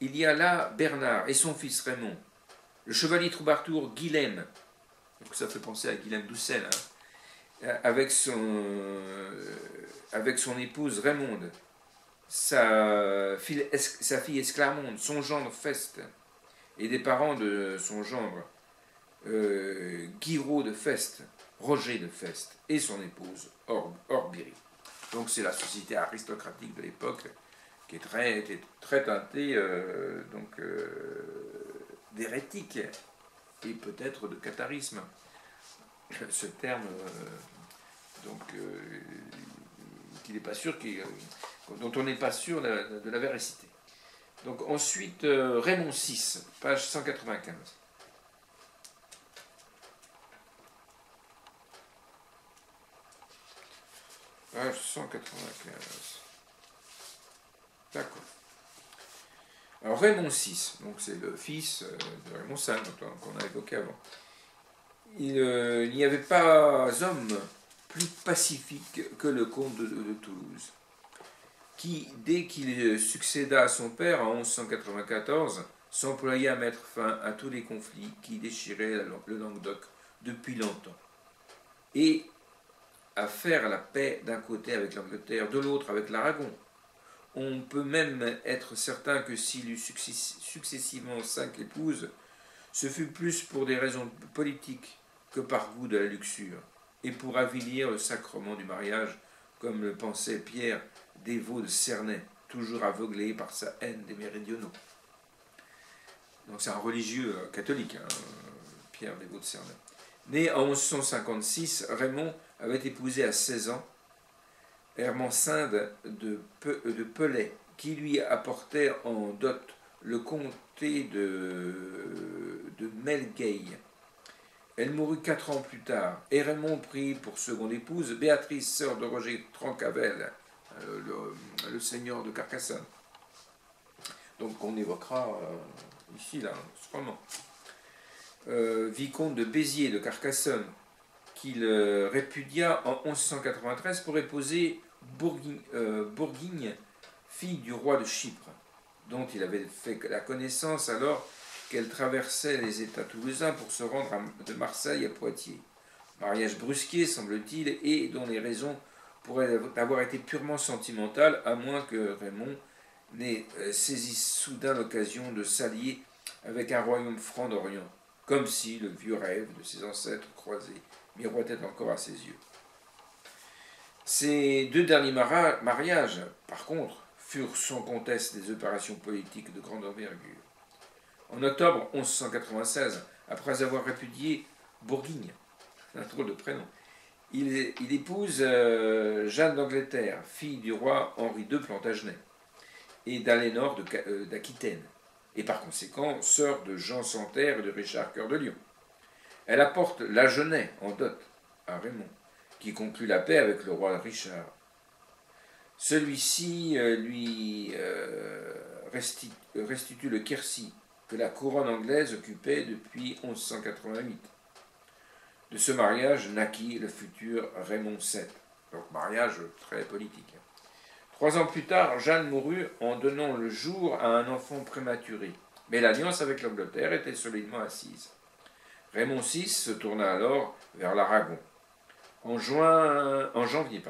il y a là Bernard et son fils Raymond, le chevalier troubadour Guilhem, donc ça fait penser à Guilhem d'Ussel, avec son épouse Raymonde, sa fille Esclarmonde, son gendre Feste, et des parents de son gendre, Guiraud de Feste, Roger de Feste, et son épouse Orbiry. Donc donc c'est la société aristocratique de l'époque qui était très teintée d'hérétique et peut-être de catharisme. Ce terme, qu'il n'est pas sûr, dont on n'est pas sûr de la véracité. Donc ensuite, Raymond VI, page 195. Page 195. D'accord. Alors Raymond VI, donc c'est le fils de Raymond V qu'on a évoqué avant. Il n'y avait pas homme plus pacifique que le comte de Toulouse, qui, dès qu'il succéda à son père en 1194, s'employait à mettre fin à tous les conflits qui déchiraient le Languedoc depuis longtemps, et à faire la paix d'un côté avec l'Angleterre, de l'autre avec l'Aragon. On peut même être certain que s'il eut successivement 5 épouses, ce fut plus pour des raisons politiques que par goût de la luxure, et pour avilir le sacrement du mariage, comme le pensait Pierre Dévaux de Cernay, toujours aveuglé par sa haine des méridionaux. Donc c'est un religieux catholique, Pierre Dévaux de Cernay. Né en 1156, Raymond avait épousé à 16 ans Hermensinde de Pelay, qui lui apportait en dot le comté de Melgueil. Elle mourut 4 ans plus tard, et Raymond prit pour seconde épouse Béatrice, sœur de Roger Trancavel, le seigneur de Carcassonne. Donc on évoquera ici, là, sûrement. Vicomte de Béziers de Carcassonne, qu'il répudia en 1193 pour épouser Bourguigne, fille du roi de Chypre, dont il avait fait la connaissance alors qu'elle traversait les États toulousains pour se rendre de Marseille à Poitiers. Mariage brusqué, semble-t-il, et dont les raisons pourraient avoir été purement sentimentales, à moins que Raymond n'ait saisi soudain l'occasion de s'allier avec un royaume franc d'Orient, comme si le vieux rêve de ses ancêtres croisés miroitait encore à ses yeux. Ces 2 derniers mariages, par contre, furent sans conteste des opérations politiques de grande envergure. En octobre 1196, après avoir répudié Bourguigne, un drôle de prénom, il épouse Jeanne d'Angleterre, fille du roi Henri II Plantagenet, et d'Alénor d'Aquitaine, et par conséquent sœur de Jean Santerre et de Richard Cœur de Lion. Elle apporte l'Agenais en dot à Raymond, qui conclut la paix avec le roi Richard. Celui-ci lui restitue le Quercy, que la couronne anglaise occupait depuis 1188. De ce mariage naquit le futur Raymond VII, donc mariage très politique. 3 ans plus tard, Jeanne mourut en donnant le jour à un enfant prématuré, mais l'alliance avec l'Angleterre était solidement assise. Raymond VI se tourna alors vers l'Aragon. En janvier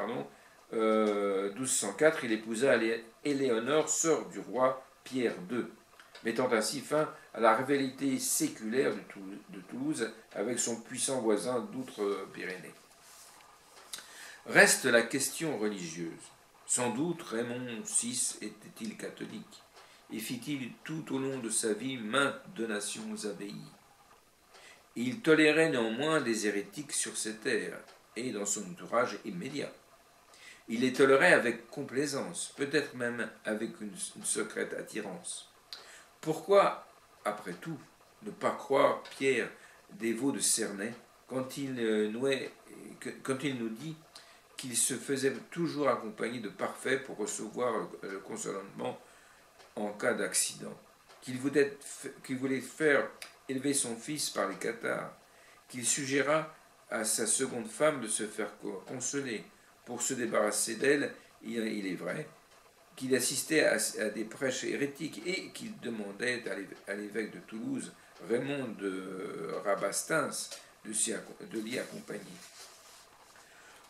1204, il épousa Éléonore, sœur du roi Pierre II, mettant ainsi fin à la rivalité séculaire de Toulouse avec son puissant voisin d'outre-Pyrénées. Reste la question religieuse. Sans doute Raymond VI était-il catholique, et fit-il tout au long de sa vie maintes donations aux abbayes. Il tolérait néanmoins des hérétiques sur ses terres et dans son entourage immédiat. Il les tolérait avec complaisance, peut-être même avec une secrète attirance. Pourquoi, après tout, ne pas croire Pierre Dévaux de Cernay quand il nous dit qu'il se faisait toujours accompagner de parfaits pour recevoir le consolement en cas d'accident, qu'il voulait faire élever son fils par les cathares, qu'il suggéra à sa seconde femme de se faire consoler pour se débarrasser d'elle, il est vrai, qu'il assistait à des prêches hérétiques et qu'il demandait à l'évêque de Toulouse, Raymond de Rabastens, de l'y accompagner.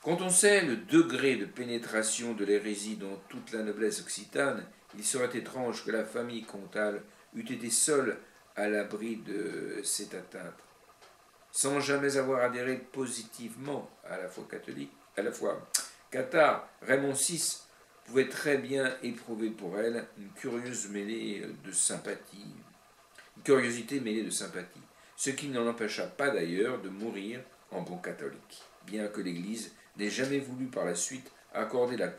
Quand on sait le degré de pénétration de l'hérésie dans toute la noblesse occitane, il serait étrange que la famille comtale eût été seule à l'abri de cette atteinte, sans jamais avoir adhéré positivement à la foi Cathare, Raymond VI pouvait très bien éprouver pour elle une curieuse mêlée de sympathie, une curiosité mêlée de sympathie, ce qui ne l'empêcha pas d'ailleurs de mourir en bon catholique, bien que l'Église n'ait jamais voulu par la suite accorder la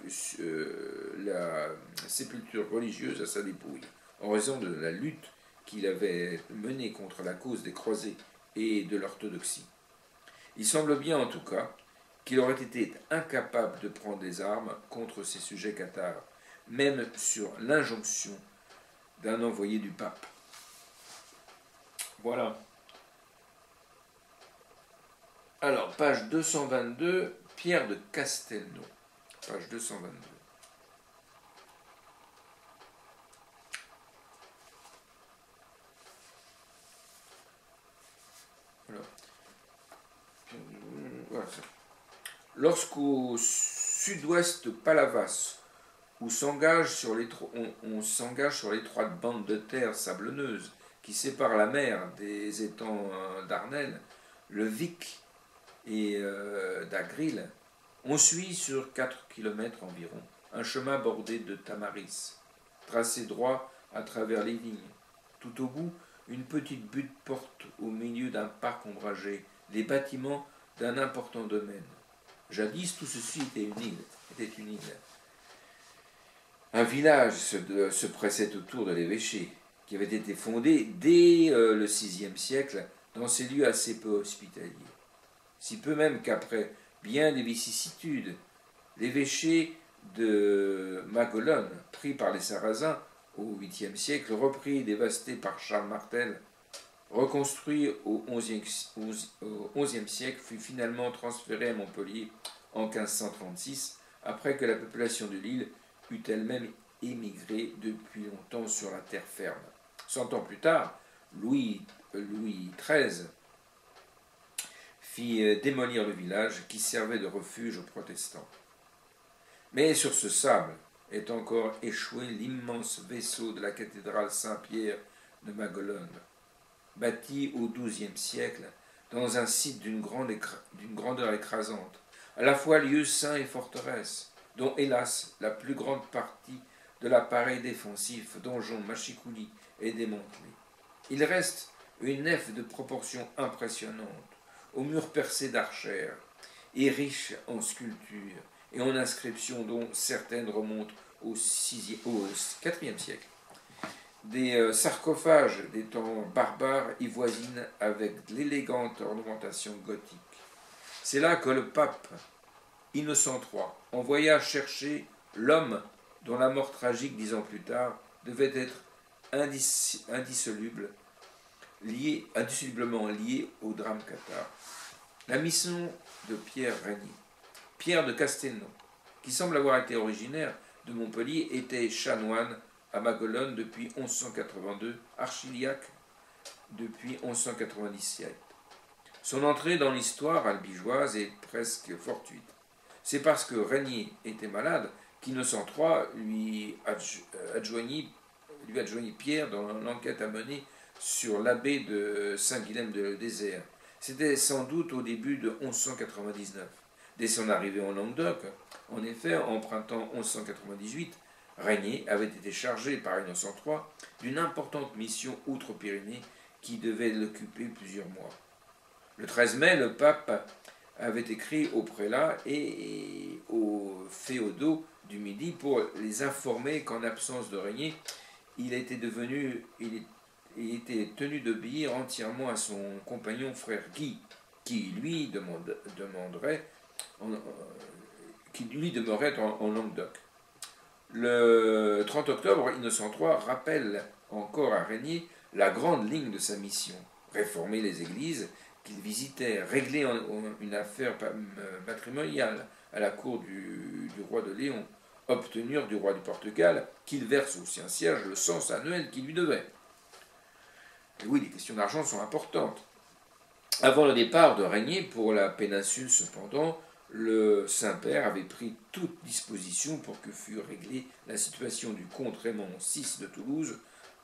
sépulture religieuse à sa dépouille, en raison de la lutte qu'il avait menée contre la cause des croisés et de l'orthodoxie. Il semble bien en tout cas qu'il aurait été incapable de prendre des armes contre ses sujets cathares, même sur l'injonction d'un envoyé du pape. Voilà. Alors, page 222, Pierre de Castelnau. Page 222. Voilà. Voilà. Lorsqu'au sud-ouest de Palavas, on s'engage sur l'étroite bande de terre sablonneuse qui sépare la mer des étangs d'Arnelles, le Vic et d'Agril, on suit sur 4 km environ un chemin bordé de tamaris, tracé droit à travers les vignes. Tout au bout, une petite butte porte au milieu d'un parc ombragé les bâtiments d'un important domaine. Jadis, tout ceci était une île. Un village se pressait autour de l'évêché, qui avait été fondé dès le VIe siècle dans ces lieux assez peu hospitaliers. Si peu même qu'après bien des vicissitudes, l'évêché de Maguelone, pris par les Sarrasins au VIIIe siècle, repris et dévasté par Charles Martel, reconstruit au XIe siècle, fut finalement transféré à Montpellier en 1536, après que la population de l'île eut elle-même émigré depuis longtemps sur la terre ferme. 100 ans plus tard, Louis XIII fit démolir le village qui servait de refuge aux protestants. Mais sur ce sable est encore échoué l'immense vaisseau de la cathédrale Saint-Pierre de Maguelone, bâti au XIIe siècle dans un site d'une grandeur écrasante, à la fois lieu saint et forteresse, dont hélas la plus grande partie de l'appareil défensif, donjon, machicoulis, est démantelé. Il reste une nef de proportions impressionnantes, aux murs percés d'archères, et riche en sculptures et en inscriptions dont certaines remontent au IVe siècle. Des sarcophages des temps barbares y voisinent avec l'élégante ornementation gothique. C'est là que le pape Innocent III envoya chercher l'homme dont la mort tragique 10 ans plus tard devait être indissolublement liée au drame cathare. La mission de Pierre Régnier. Pierre de Castelnau, qui semble avoir été originaire de Montpellier, était chanoine à Maguelone depuis 1182, archiliaque depuis 1197. Son entrée dans l'histoire albigeoise est presque fortuite. C'est parce que Régnier était malade qu'Innocent III lui adjoignit Pierre dans l'enquête à mener sur l'abbé de Saint-Guilhem de Désert. C'était sans doute au début de 1199. Dès son arrivée en Languedoc, en effet, en printemps 1198, Régnier avait été chargé par Innocent III d'une importante mission outre-Pyrénées qui devait l'occuper plusieurs mois. Le 13 mai, le pape avait écrit aux prélats et aux féodaux du Midi pour les informer qu'en absence de Régnier, il était tenu d'obéir entièrement à son compagnon frère Guy, qui lui demeurait en Languedoc. Le 30 octobre, Innocent III rappelle encore à Régnier la grande ligne de sa mission, réformer les églises qu'il visitait, régler une affaire matrimoniale à la cour du roi de Léon, obtenir du roi du Portugal qu'il verse au Saint-Cierge le cens annuel qu'il lui devait. Et oui, les questions d'argent sont importantes. Avant le départ de Régnier pour la péninsule, cependant, le Saint-Père avait pris toute disposition pour que fût réglée la situation du comte Raymond VI de Toulouse.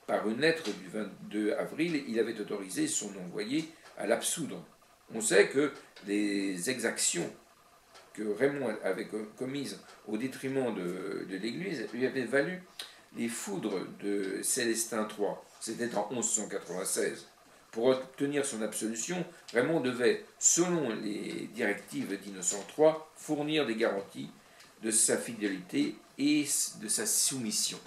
Par une lettre du 22 avril, il avait autorisé son envoyé à l'absoudre. On sait que les exactions que Raymond avait commises au détriment de l'Église lui avait valu les foudres de Célestin III. C'était en 1196. Pour obtenir son absolution, Raymond devait, selon les directives d'Innocent III, fournir des garanties de sa fidélité et de sa soumission.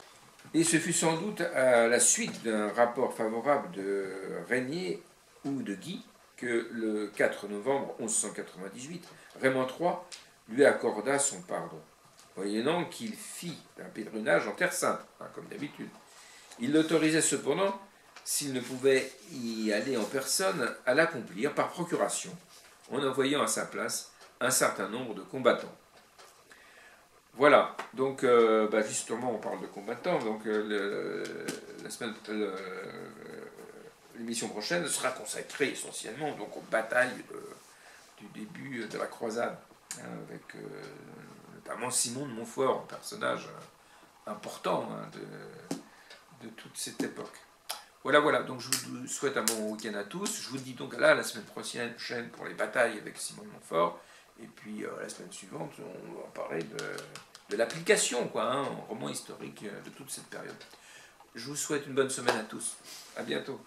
Et ce fut sans doute à la suite d'un rapport favorable de Régnier ou de Guy que le 4 novembre 1198, Raymond III lui accorda son pardon, moyennant qu'il fit un pèlerinage en Terre Sainte, comme d'habitude. Il l'autorisait cependant, s'il ne pouvait y aller en personne, à l'accomplir par procuration, en envoyant à sa place un certain nombre de combattants. Voilà, donc justement on parle de combattants, donc l'émission prochaine sera consacrée essentiellement donc aux batailles du début de la croisade, avec notamment Simon de Montfort, un personnage important de toute cette époque. Voilà, donc je vous souhaite un bon week-end à tous. Je vous dis donc là, la semaine prochaine pour les batailles avec Simon de Montfort. Et puis la semaine suivante, on va parler de l'application, un roman historique de toute cette période. Je vous souhaite une bonne semaine à tous. À bientôt.